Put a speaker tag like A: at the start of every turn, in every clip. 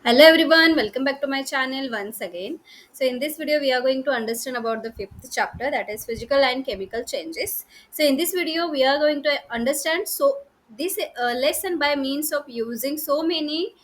A: Hello everyone, welcome back to my channel once again. So in this video we are going to understand about the fifth chapter, that is physical and chemical changes. So in this video we are going to understand this lesson by means of using so many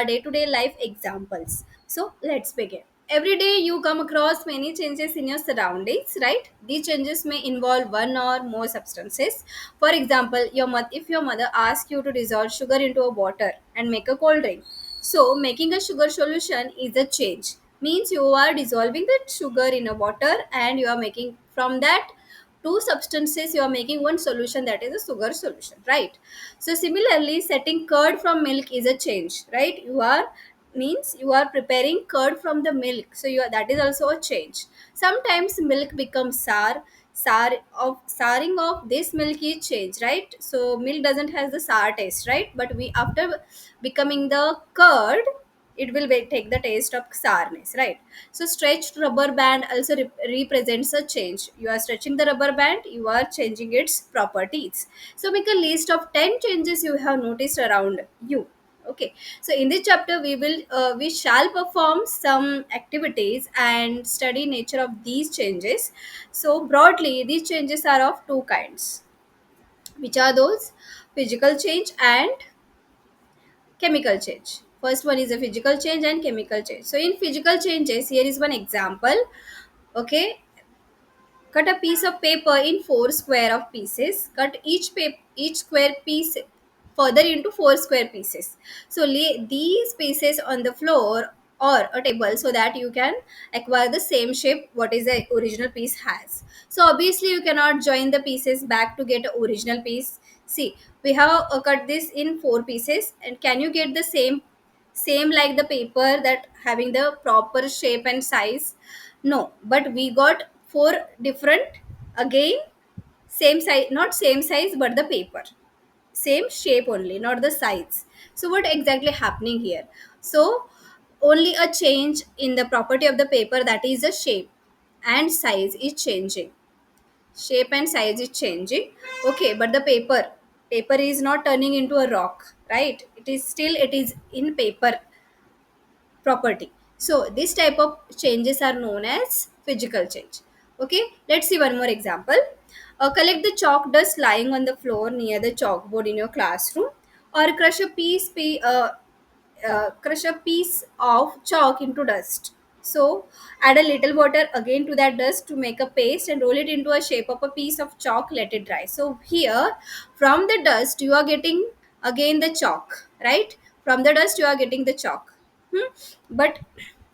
A: day-to-day life examples. So let's begin. Every day you come across many changes in your surroundings, right? These changes may involve one or more substances. For example, if your mother asks you to dissolve sugar into a water and make a cold drink, so making a sugar solution is a change. Means you are dissolving the sugar in a water and you are making from that two substances, you are making one solution, that is a sugar solution, right? So similarly, setting curd from milk is a change, right? You are preparing curd from the milk, so that is also a change. Sometimes milk becomes souring of this milk is change, right? So milk doesn't has the sour taste, right? But we after becoming the curd, take the taste of sourness, right? So stretched rubber band also represents a change. You are stretching the rubber band, you are changing its properties. So make a list of 10 changes you have noticed around you. Okay, so in this chapter we shall perform some activities and study nature of these changes. So broadly these changes are of two kinds, which are those: physical change and chemical change. First one is a physical change and chemical change. So in physical changes, here is one example. Okay, cut a piece of paper in four square of pieces. Cut each square piece further into four square pieces. So lay these pieces on the floor or a table so that you can acquire the same shape what is the original piece has. So obviously you cannot join the pieces back to get a original piece. See, we have cut this in four pieces, and can you get the same like the paper that having the proper shape and size? No, but we got four different, again same size, not same size but the paper same shape only, not the size. So what exactly happening here? So only a change in the property of the paper, that is the shape and size is changing. Shape and size is changing. Okay, but the paper is not turning into a rock, right? It is in paper property. So this type of changes are known as physical change. Okay, let's see one more example. Collect the chalk dust lying on the floor near the chalkboard in your classroom, or crush a piece of chalk into dust. So add a little water again to that dust to make a paste and roll it into a shape of a piece of chalk. Let it dry. So here, from the dust you are getting again the chalk, right? From the dust you are getting the chalk. But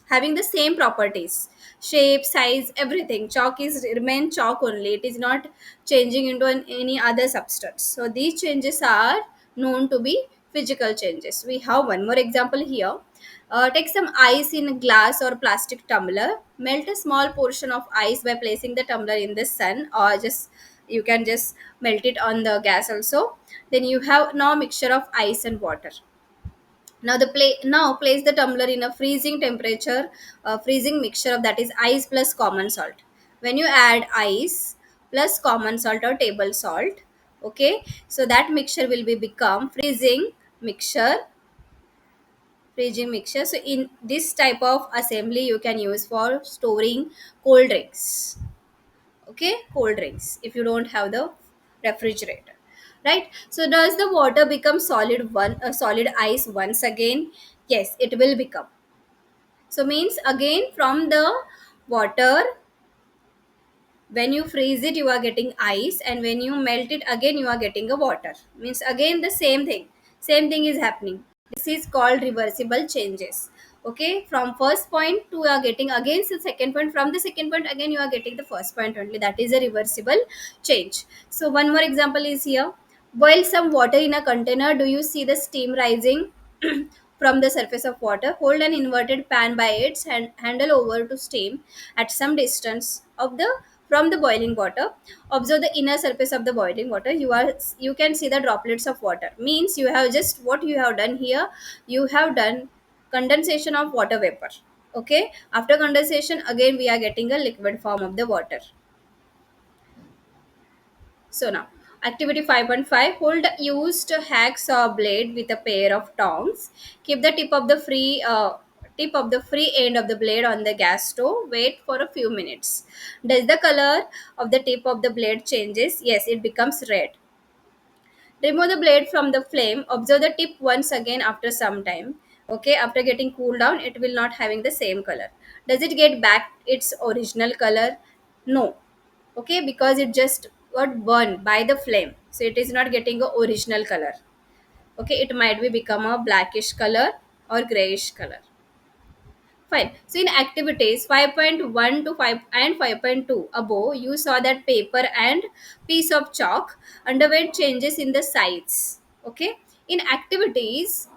A: having the same properties, shape, size, everything. Chalk is remain chalk only. It is not changing into any other substance. So these changes are known to be physical changes. We have one more example here. Take some ice in a glass or plastic tumbler. Melt a small portion of ice by placing the tumbler in the sun, or just you can just melt it on the gas also. Then you have now mixture of ice and water. Now place the tumbler in a freezing temperature, freezing mixture of, that is ice plus common salt. When you add ice plus common salt or table salt, okay, so that mixture will be become mixture, freezing mixture. So in this type of assembly you can use for storing cold drinks. Okay, cold drinks if you don't have the refrigerator, right? So does the water become solid ice once again? Yes, it will become. So means again from the water, when you freeze it you are getting ice, and when you melt it again you are getting a water. Means again the same thing is happening. This is called reversible changes. Okay, from first point to you are getting again the second point, from the second point again you are getting the first point only. That is a reversible change. So one more example is here. Boil some water in a container. Do you see the steam rising from the surface of water? Hold an inverted pan by its handle over to steam at some distance of the from the boiling water. Observe the inner surface of the boiling water. You can see the droplets of water. Means you have just what you have done here. You have done condensation of water vapor. Okay. After condensation, again we are getting a liquid form of the water. So now Activity 5.5, hold used hacksaw blade with a pair of tongs. Keep the tip of the free end of the blade on the gas stove. Wait for a few minutes. Does the color of the tip of the blade changes? Yes, it becomes red. Remove the blade from the flame. Observe the tip once again after some time. Okay, after getting cooled down, it will not having the same color. Does it get back its original color? No. Okay, because it just got burned by the flame, so it is not getting a original color. Okay, it might be become a blackish color or grayish color. Fine. So in activities 5.1 to 5 and 5.2 above, you saw that paper and piece of chalk underwent changes in the sides. Okay. In activities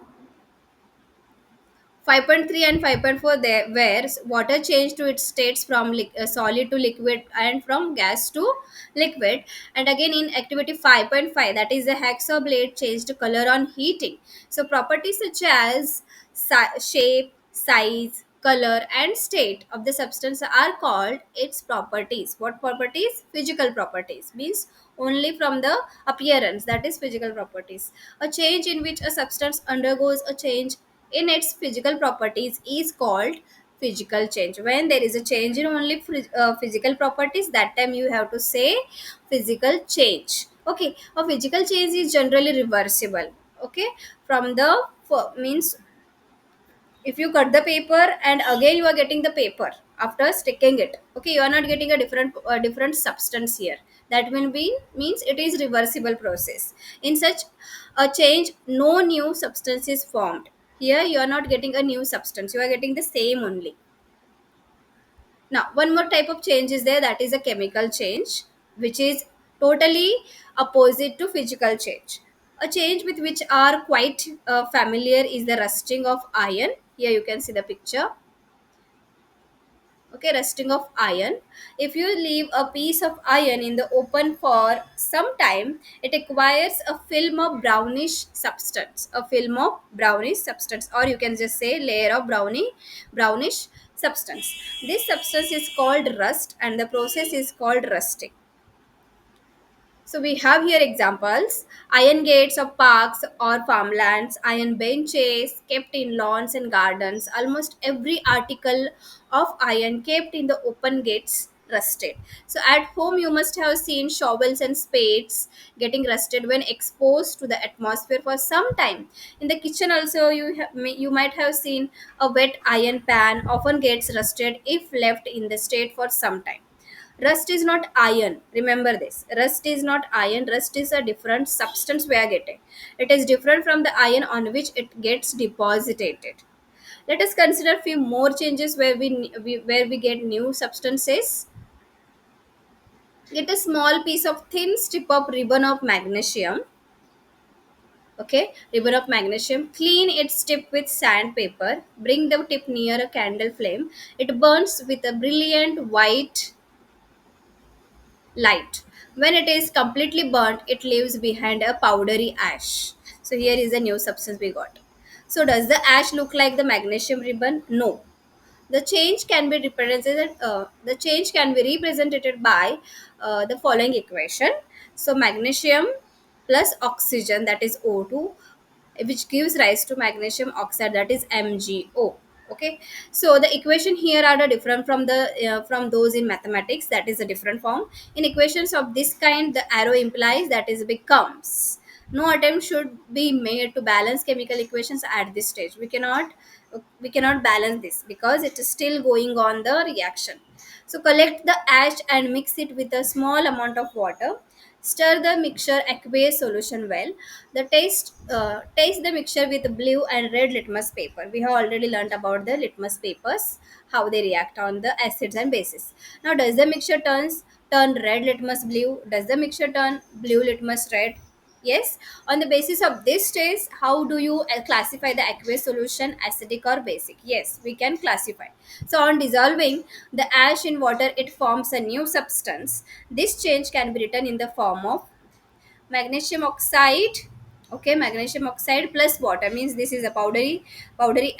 A: 5.3 and 5.4, there where water changed to its states from solid to liquid and from gas to liquid. And again in activity 5.5, that is the hacksaw blade changed color on heating. So properties such as shape, size, color and state of the substance are called its properties. What properties? Physical properties, means only from the appearance, that is physical properties. A change in which a substance undergoes a change in its physical properties is called physical change. When there is a change in only physical properties, that time you have to say physical change. Okay, a physical change is generally reversible. Okay, from the means if you cut the paper and again you are getting the paper after sticking it, okay, you are not getting a different substance here. That will be means it is reversible process. In such a change, no new substance is formed. Here you are not getting a new substance, you are getting the same only. Now one more type of change is there, that is a chemical change, which is totally opposite to physical change. A change with which are quite familiar is the rusting of iron. Here you can see the picture. Okay, rusting of iron. If you leave a piece of iron in the open for some time, it acquires a film of brownish substance, or you can just say layer of brownish substance. This substance is called rust and the process is called rusting. So we have here examples: iron gates of parks or farmlands, iron benches kept in lawns and gardens. Almost every article of iron kept in the open gets rusted. So at home you must have seen shovels and spades getting rusted when exposed to the atmosphere for some time. In the kitchen also you might have seen a wet iron pan often gets rusted if left in the state for some time. Rust is not iron. Remember this. Rust is not iron. Rust is a different substance we are getting. It is different from the iron on which it gets deposited. Let us consider few more changes where we get new substances. Get a small piece of thin strip of ribbon of magnesium. Okay, ribbon of magnesium. Clean its tip with sandpaper. Bring the tip near a candle flame. It burns with a brilliant white light. When it is completely burnt, it leaves behind a powdery ash. So here is a new substance we got. So does the ash look like the magnesium ribbon? No. The change can be represented. The change can be represented by the following equation. So magnesium plus oxygen, that is O2, which gives rise to magnesium oxide, that is MgO. Okay, so the equation here are the different from the from those in mathematics, that is a different form. In equations of this kind, the arrow implies, that is becomes. No attempt should be made to balance chemical equations at this stage. We cannot balance this because it is still going on the reaction. So collect the ash and mix it with a small amount of water. Stir the mixture aqueous solution well. Taste the mixture with blue and red litmus paper. We have already learnt about the litmus papers, how they react on the acids and bases. Now, does the mixture turn red litmus blue? Does the mixture turn blue litmus red? Yes. On the basis of this test, how do you classify the aqueous solution, acidic or basic? Yes, we can classify. So on dissolving the ash in water, it forms a new substance. This change can be written in the form of magnesium oxide. Okay, magnesium oxide plus water, means this is a powdery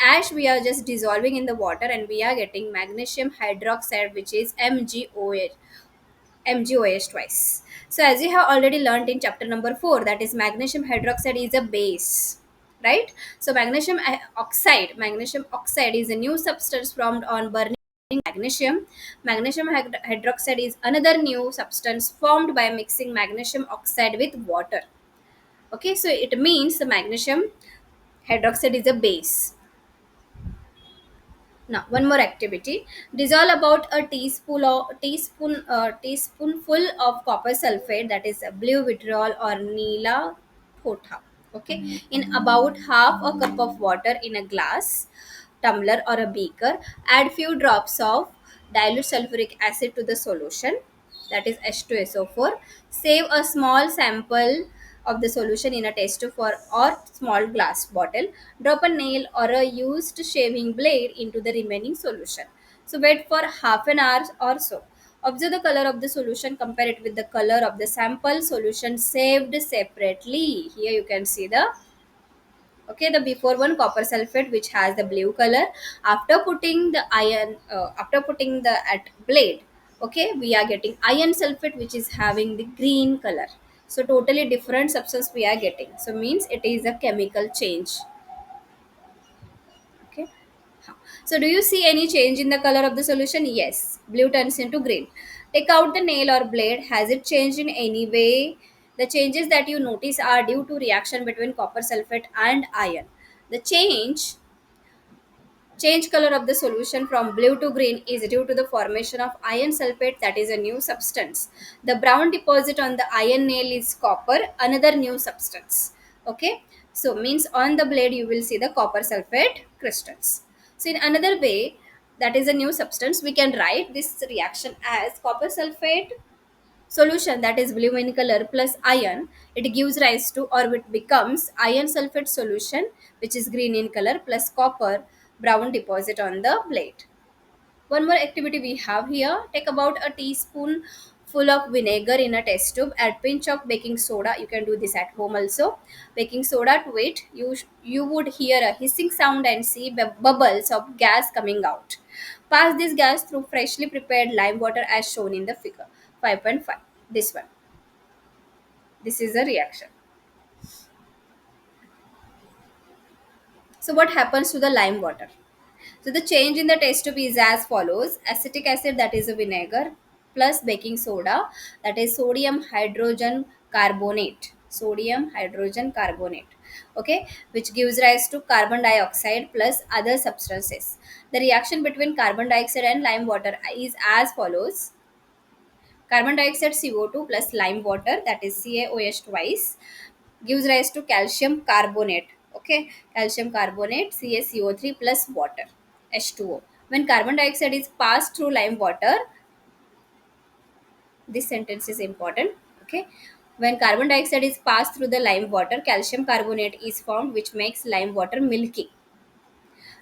A: ash we are just dissolving in the water and we are getting magnesium hydroxide, which is MgOH. MgOH twice. So as you have already learned in chapter number 4, that is magnesium hydroxide is a base, right? So magnesium oxide is a new substance formed on burning magnesium. Hydroxide is another new substance formed by mixing magnesium oxide with water. Okay, so it means the magnesium hydroxide is a base. Now, one more activity. Dissolve about a teaspoonful of copper sulfate, that is a blue vitriol or Neela Kotha. Okay, in about half a cup of water in a glass, tumbler or a beaker. Add few drops of dilute sulfuric acid to the solution, that is H2SO4. Save a small sample of the solution in a test tube or small glass bottle. Drop a nail or a used shaving blade into the remaining solution. So wait for half an hour or so. Observe the color of the solution, compare it with the color of the sample solution saved separately. Here you can see the, okay, the before one copper sulfate which has the blue color. After putting the after putting the at blade, okay, we are getting iron sulfate which is having the green color. So totally different substance we are getting, so means it is a chemical change. Okay. Huh. So do you see any change in the color of the solution? Yes, blue turns into green. Take out the nail or blade. Has it changed in any way? The changes that you notice are due to reaction between copper sulfate and iron. The change color of the solution from blue to green is due to the formation of iron sulfate, that is a new substance. The brown deposit on the iron nail is copper, another new substance. Okay, so means on the blade you will see the copper sulfate crystals. So in another way, that is a new substance, we can write this reaction as copper sulfate solution, that is blue in color, plus iron, it gives rise to, or it becomes iron sulfate solution which is green in color, plus copper brown deposit on the blade. One more activity we have here. Take about a teaspoon full of vinegar in a test tube. Add pinch of baking soda. You can do this at home also. Baking soda to it. You would hear a hissing sound and see bubbles of gas coming out. Pass this gas through freshly prepared lime water as shown in the figure 5.5. This one. This is a reaction. So what happens to the lime water? So the change in the test tube is as follows. Acetic acid, that is a vinegar, plus baking soda, that is sodium hydrogen carbonate. Sodium hydrogen carbonate. Okay, which gives rise to carbon dioxide plus other substances. The reaction between carbon dioxide and lime water is as follows. Carbon dioxide CO2 plus lime water, that is CaOH twice, gives rise to calcium carbonate. Okay, calcium carbonate CaCO3 plus water H2O. When carbon dioxide is passed through lime water, this sentence is important. Okay, when carbon dioxide is passed through the lime water, calcium carbonate is formed which makes lime water milky.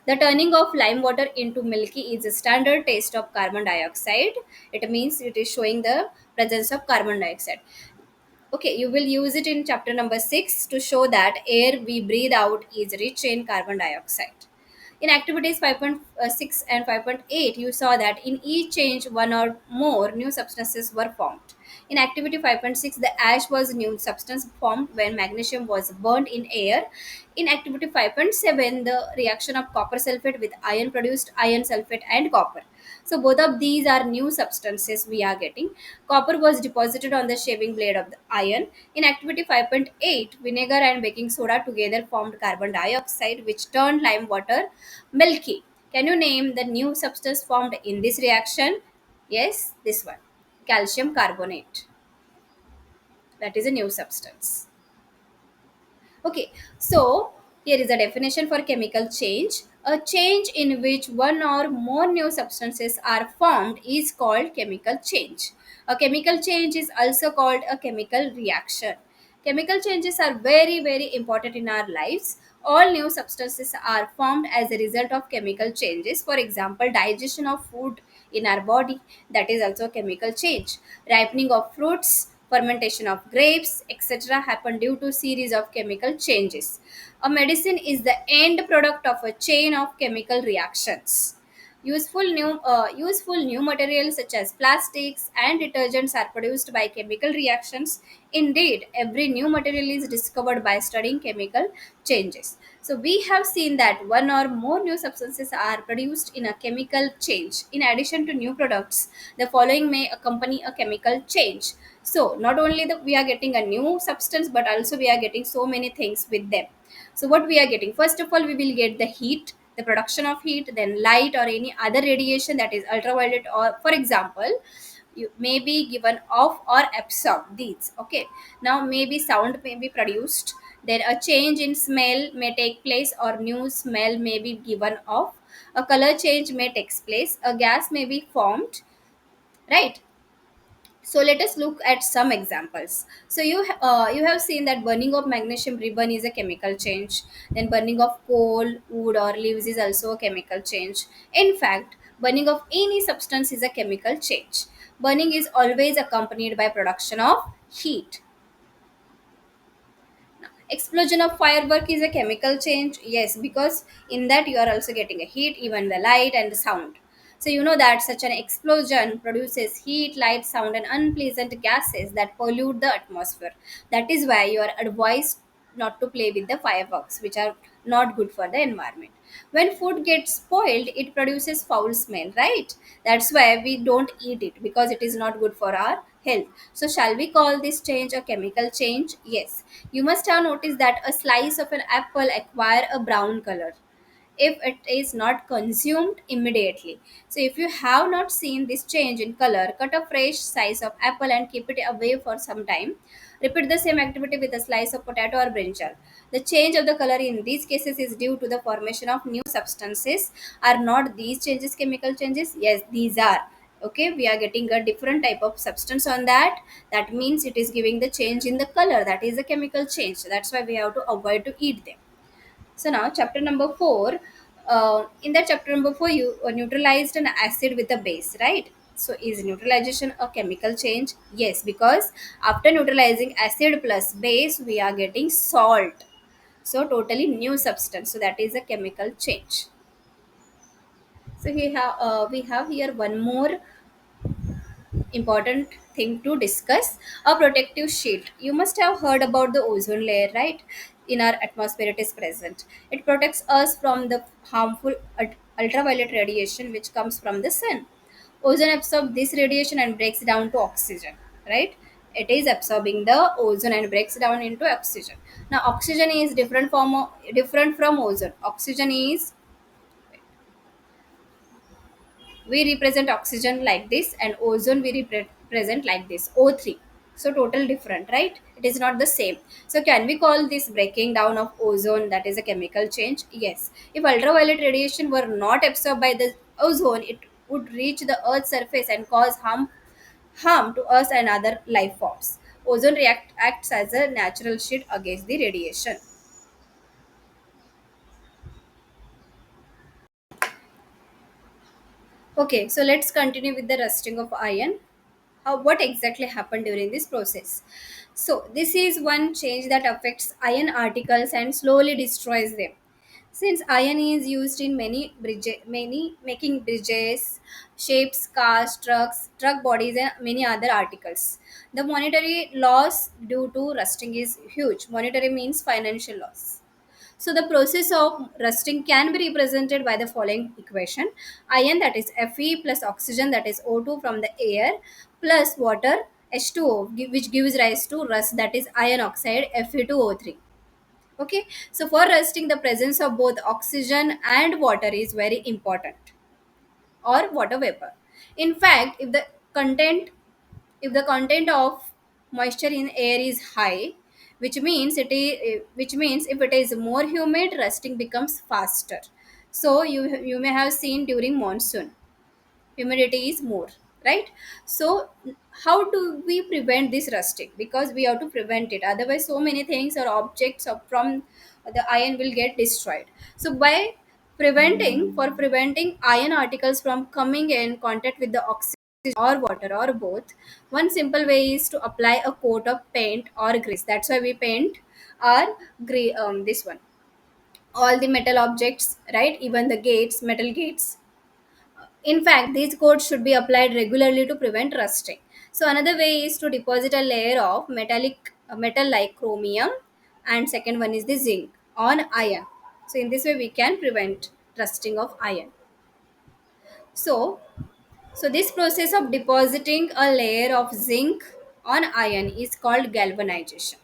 A: The turning of lime water into milky is a standard test of carbon dioxide. It means it is showing the presence of carbon dioxide. Okay, you will use it in chapter number 6 to show that air we breathe out is rich in carbon dioxide. In activities 5.6 and 5.8, you saw that in each change, one or more new substances were formed. In activity 5.6, the ash was a new substance formed when magnesium was burned in air. In activity 5.7, the reaction of copper sulfate with iron produced iron sulfate and copper. So both of these are new substances we are getting. Copper was deposited on the shaving blade of the iron. In activity 5.8, vinegar and baking soda together formed carbon dioxide which turned lime water milky. Can you name the new substance formed in this reaction? Yes, this one. Calcium carbonate. That is a new substance. Okay, so here is a definition for chemical change. A change in which one or more new substances are formed is called chemical change. A chemical change is also called a chemical reaction. Chemical changes are very, very important in our lives. All new substances are formed as a result of chemical changes. For example, digestion of food in our body, that is also a chemical change. Ripening of fruits, fermentation of grapes, etc. happen due to series of chemical changes. A medicine is the end product of a chain of chemical reactions. Useful new materials such as plastics and detergents are produced by chemical reactions. Indeed, every new material is discovered by studying chemical changes. So we have seen that one or more new substances are produced in a chemical change. In addition to new products, the following may accompany a chemical change. So not only we are getting a new substance, but also we are getting so many things with them. So what we are getting, first of all, we will get the heat, the production of heat, then light or any other radiation, that is ultraviolet, or for example, you may be given off or absorb these. Okay, now maybe sound may be produced, then a change in smell may take place or new smell may be given off, a color change may take place, a gas may be formed, right? So let us look at some examples. So you have seen that burning of magnesium ribbon is a chemical change. Then burning of coal, wood, or leaves is also a chemical change. In fact, burning of any substance is a chemical change. Burning is always accompanied by production of heat. Explosion of firework is a chemical change, yes, because in that you are also getting a heat, even the light and the sound. So you know that such an explosion produces heat, light, sound, and unpleasant gases that pollute the atmosphere. That is why you are advised not to play with the fireworks, which are not good for the environment. When food gets spoiled, it produces foul smell, right? That's why we don't eat it, because it is not good for our health. So shall we call this change a chemical change? Yes. You must have noticed that a slice of an apple acquire a brown color if it is not consumed immediately. So if you have not seen this change in color, cut a fresh slice of apple and keep it away for some time. Repeat the same activity with a slice of potato or brinjal. The change of the color in these cases is due to the formation of new substances. Are not these changes chemical changes? Yes, these are. Okay, we are getting a different type of substance on that. That means it is giving the change in the color. That is a chemical change. That's why we have to avoid to eat them. So now, chapter number four. In that chapter number four, you neutralized an acid with a base, right? So is neutralization a chemical change? Yes, because after neutralizing acid plus base, we are getting salt. So totally new substance. So that is a chemical change. So we have here one more important thing to discuss, a protective sheet. You must have heard about the ozone layer, right? In our atmosphere it is present. It protects us from the harmful ultraviolet radiation which comes from the sun. Ozone absorbs this radiation and breaks down to oxygen, right? It is absorbing the ozone and breaks down into oxygen. Now oxygen is different from ozone. Oxygen is, we represent oxygen like this, and ozone we represent like this, O3. So total different, right? It is not the same. So can we call this breaking down of ozone that is a chemical change? Yes. If ultraviolet radiation were not absorbed by the ozone, it would reach the earth's surface and cause harm to us and other life forms. Ozone acts as a natural shield against the radiation. Okay, so let's continue with the rusting of iron. What exactly happened during this process? So, this is one change that affects iron particles and slowly destroys them. Since iron is used in many making bridges, shapes, cars, truck bodies, and many other articles, the monetary loss due to rusting is huge. Monetary means financial loss. So the process of rusting can be represented by the following equation. Iron, that is Fe, plus oxygen, that is O2 from the air, plus water H2O, which gives rise to rust, that is iron oxide Fe2O3. Okay, so for rusting the presence of both oxygen and water is very important, or water vapor. In fact, content if the content of moisture in air is high, which means if it is more humid, rusting becomes faster. So you may have seen during monsoon humidity is more, right? So how do we prevent this rusting? Because we have to prevent it, otherwise so many things or objects from the iron will get destroyed. So by preventing iron particles from coming in contact with the oxygen or water or both, one simple way is to apply a coat of paint or grease. That's why we paint our this one, all the metal objects, right? Even the gates, metal gates, In fact, these coats should be applied regularly to prevent rusting. So another way is to deposit a layer of metal like chromium, and second one is the zinc on iron. So in this way we can prevent rusting of iron. So this process of depositing a layer of zinc on iron is called galvanization.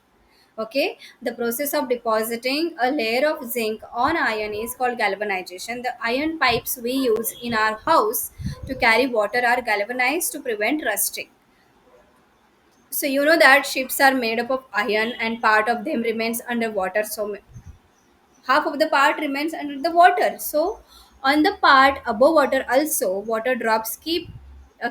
A: Okay, the process of depositing a layer of zinc on iron is called galvanization. The iron pipes we use in our house to carry water are galvanized to prevent rusting. So you know that ships are made up of iron and part of them remains underwater. So half of the part remains under the water. So on the part above water also water drops keep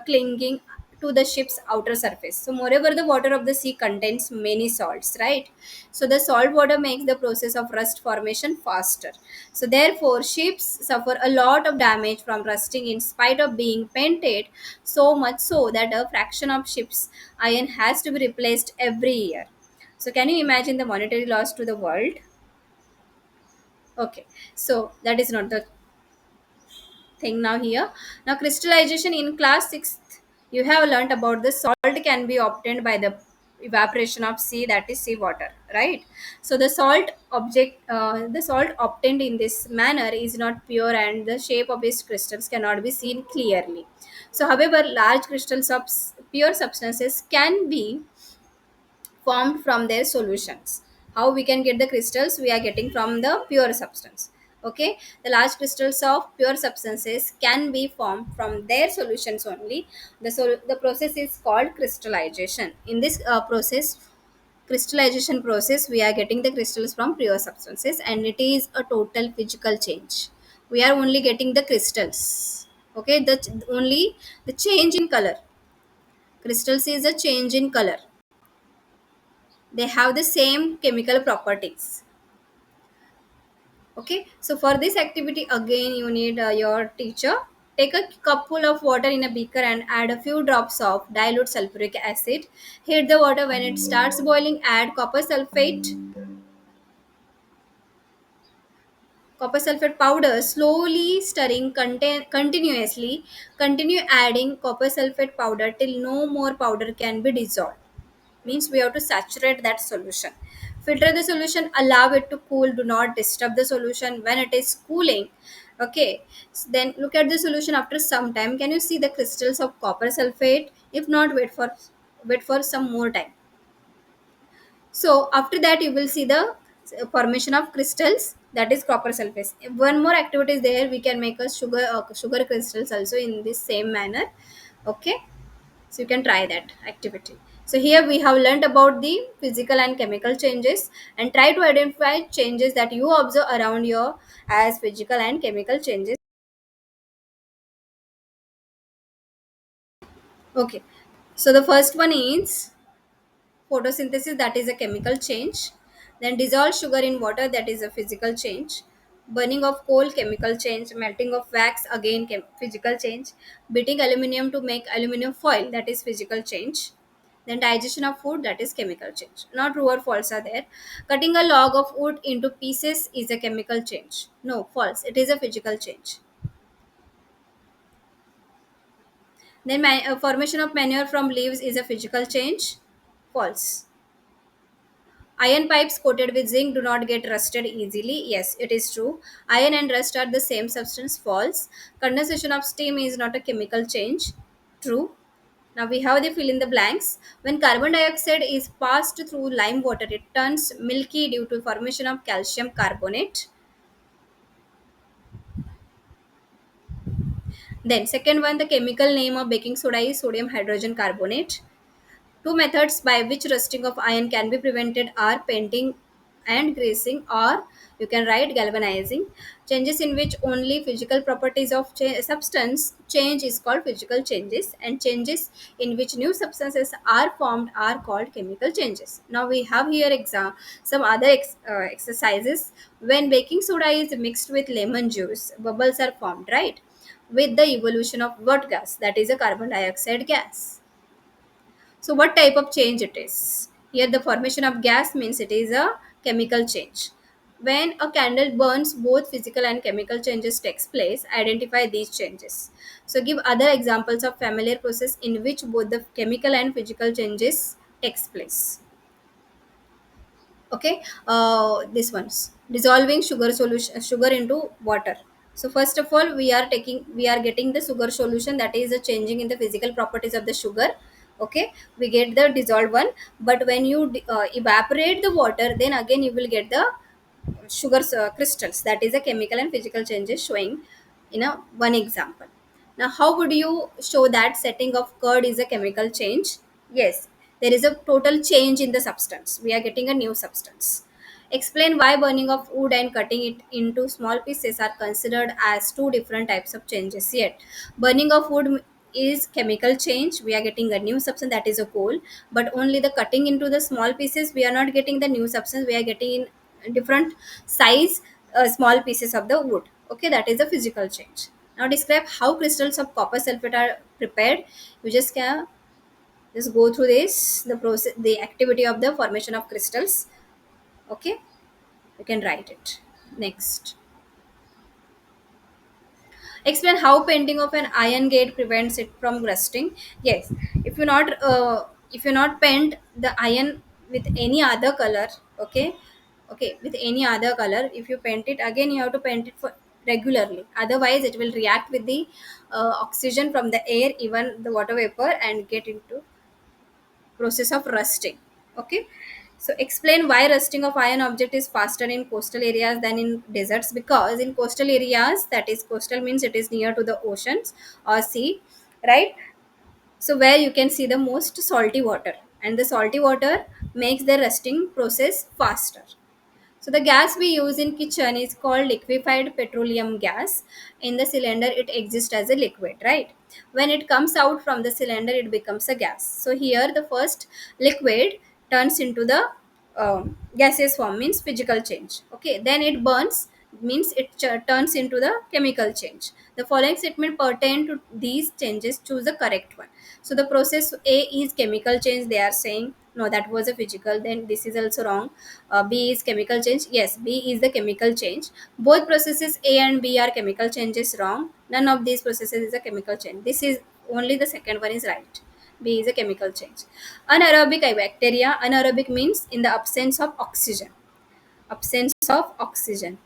A: clinging to the ship's outer surface. So moreover, the water of the sea contains many salts, right? So the salt water makes the process of rust formation faster. So therefore ships suffer a lot of damage from rusting in spite of being painted, so much so that a fraction of ships iron has to be replaced every year. So can you imagine the monetary loss to the world? Okay, so that is not the thing now here. Now, crystallization in class 6th, you have learnt about the salt can be obtained by the evaporation of sea, that is seawater, right? So the salt obtained in this manner is not pure and the shape of its crystals cannot be seen clearly. So, however, large crystals of pure substances can be formed from their solutions. How we can get the crystals? We are getting from the pure substance. Okay, the large crystals of pure substances can be formed from their solutions only. The process is called crystallization. In this crystallization process, we are getting the crystals from pure substances, and it is a total physical change. We are only getting the crystals. Okay, only the change in color. Crystals is a change in color. They have the same chemical properties. Okay, so for this activity again you need your teacher. Take a cup full of water in a beaker and add a few drops of dilute sulfuric acid. Heat the water. When it starts boiling, add copper sulfate powder, slowly stirring continuously. Continue adding copper sulfate powder till no more powder can be dissolved. Means we have to saturate that solution. Filter the solution, allow it to cool, do not disturb the solution when it is cooling. Okay, then look at the solution after some time. Can you see the crystals of copper sulfate? If not, wait for some more time. So after that you will see the formation of crystals, that is copper sulfate. One more activity is there, we can make a sugar crystals also in this same manner. Okay, so you can try that activity. So here we have learned about the physical and chemical changes, and try to identify changes that you observe around you as physical and chemical changes. Okay, so the first one is photosynthesis, that is a chemical change. Then dissolve sugar in water, that is a physical change. Burning of coal, chemical change. Melting of wax, again physical change. Beating aluminium to make aluminium foil, that is physical change. Then digestion of food, that is chemical change. Not true or false are there. Cutting a log of wood into pieces is a chemical change. No, false, it is a physical change. Then formation of manure from leaves is a physical change. False. Iron pipes coated with zinc do not get rusted easily. Yes, it is true. Iron and rust are the same substance. False. Condensation of steam is not a chemical change. True. Now we have the fill in the blanks. When carbon dioxide is passed through lime water, it turns milky due to formation of calcium carbonate. Then second one, the chemical name of baking soda is sodium hydrogen carbonate. Two methods by which rusting of iron can be prevented are painting and greasing, or you can write galvanizing. Changes in which only physical properties of substance change is called physical changes, and changes in which new substances are formed are called chemical changes. Now we have here some other exercises. When baking soda is mixed with lemon juice, bubbles are formed, right? With the evolution of what gas? That is a carbon dioxide gas. So what type of change it is? Here the formation of gas means it is a chemical change. When a candle burns, both physical and chemical changes takes place. Identify these changes. So give other examples of familiar process in which both the chemical and physical changes takes place. Okay, this one's dissolving sugar into water. So first of all, we are getting the sugar solution, that is a changing in the physical properties of the sugar. Okay, we get the dissolved one, but when you evaporate the water, then again you will get the sugar crystals. That is a chemical and physical changes showing in a one example. Now how would you show that setting of curd is a chemical change? Yes, there is a total change in the substance, we are getting a new substance. Explain why burning of wood and cutting it into small pieces are considered as two different types of changes. Yet burning of wood is chemical change, we are getting a new substance, that is a coal. But only the cutting into the small pieces, we are not getting the new substance, we are getting in different size small pieces of the wood. Okay, that is a physical change. Now describe how crystals of copper sulfate are prepared. You just go through this, the process, the activity of the formation of crystals. Okay, you can write it. Next, explain how painting of an iron gate prevents it from rusting. Yes, if you not if you not paint the iron with any other color, okay, okay, with any other color, if you paint it again, you have to paint it for regularly. Otherwise, it will react with the oxygen from the air, even the water vapor, and get into process of rusting. Okay, so explain why rusting of iron object is faster in coastal areas than in deserts. Because in coastal areas, that is coastal means it is near to the oceans or sea, right? So where you can see the most salty water, and the salty water makes the rusting process faster. So the gas we use in kitchen is called liquefied petroleum gas. In the cylinder, it exists as a liquid, right? When it comes out from the cylinder, it becomes a gas. So here, the first liquid turns into the gaseous form, means physical change. Okay, then it burns, means it turns into the chemical change. The following statement pertain to these changes. Choose the correct one. So the process A is chemical change. They are saying no, that was a physical. Then this is also wrong. B is chemical change. Yes, B is the chemical change. Both processes A and B are chemical changes. Wrong. None of these processes is a chemical change. This is only the second one is right. B is a chemical change. Anaerobic bacteria. Anaerobic means in the absence of oxygen. Absence of oxygen.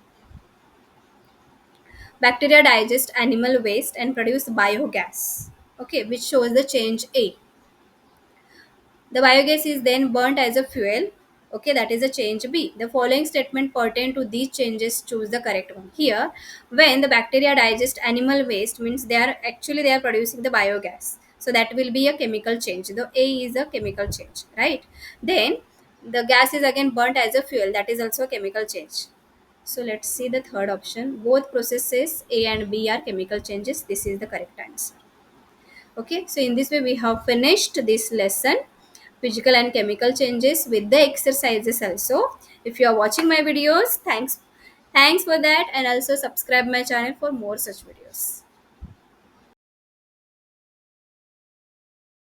A: Bacteria digest animal waste and produce biogas. Okay, which shows the change A. The biogas is then burnt as a fuel. Okay, that is a change B. The following statement pertain to these changes. Choose the correct one. Here, when the bacteria digest animal waste, means they are producing the biogas. So that will be a chemical change. The A is a chemical change, right? Then the gas is again burnt as a fuel. That is also a chemical change. So let's see the third option. Both processes A and B are chemical changes. This is the correct answer. Okay, so in this way we have finished this lesson, physical and chemical changes, with the exercises also. If you are watching my videos, thanks for that, and also subscribe my channel for more such videos.